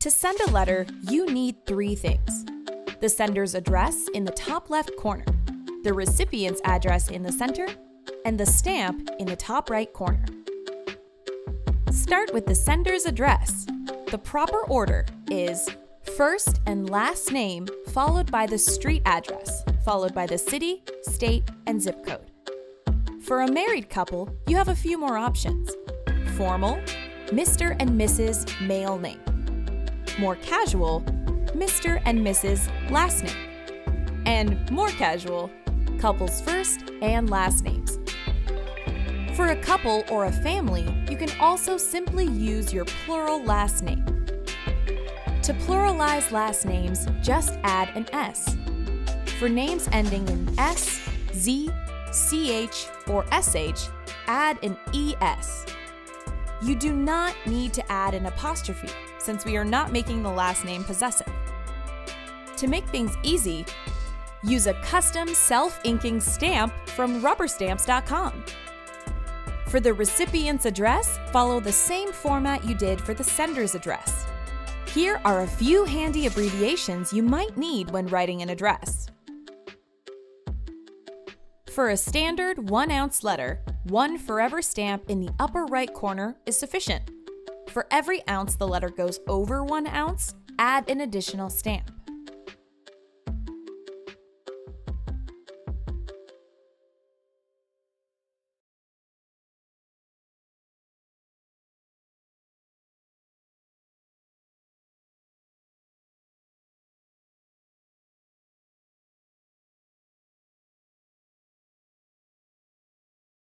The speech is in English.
To send a letter, you need 3 things: the sender's address in the top left corner, the recipient's address in the center, and the stamp in the top right corner. Start with the sender's address. The proper order is first and last name followed by the street address, followed by the city, state, and zip code. For a married couple, you have a few more options: formal, Mr. and Mrs. male name; more casual, Mr. and Mrs. last name; and more casual, couple's first and last names. For a couple or a family, you can also simply use your plural last name. To pluralize last names, just add an S. For names ending in S, Z, CH, or SH, add an ES. You do not need to add an apostrophe, since we are not making the last name possessive. To make things easy, use a custom self-inking stamp from RubberStamps.com. For the recipient's address, follow the same format you did for the sender's address. Here are a few handy abbreviations you might need when writing an address. For a standard 1-ounce letter, 1 forever stamp in the upper right corner is sufficient. For every ounce the letter goes over 1 ounce, add an additional stamp.